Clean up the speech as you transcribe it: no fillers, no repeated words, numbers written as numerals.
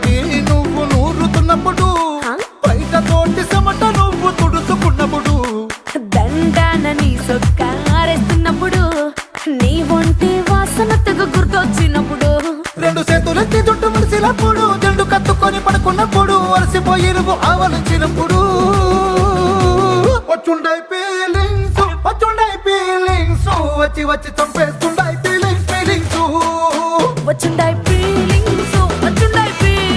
తోటి నువ్వు నూరుతున్నప్పుడు, బయట తోటి చెమట నువ్వు తుడుచుకున్నప్పుడు, దండాన నీ సొక్క ఆరేస్తున్నప్పుడు, నీ ఒంటి వాసన తెగ గుర్తొచ్చినప్పుడు, రెండు చేతులెత్తి జుట్టు ముడిసినప్పుడు, జండు కత్తుకొని పడుకున్నప్పుడు, అలసిపోయి నువ్వు ఆవలించినప్పుడు, వచ్చుండై ఫీలింగ్స్ వచ్చి వచ్చి చంపేస్తు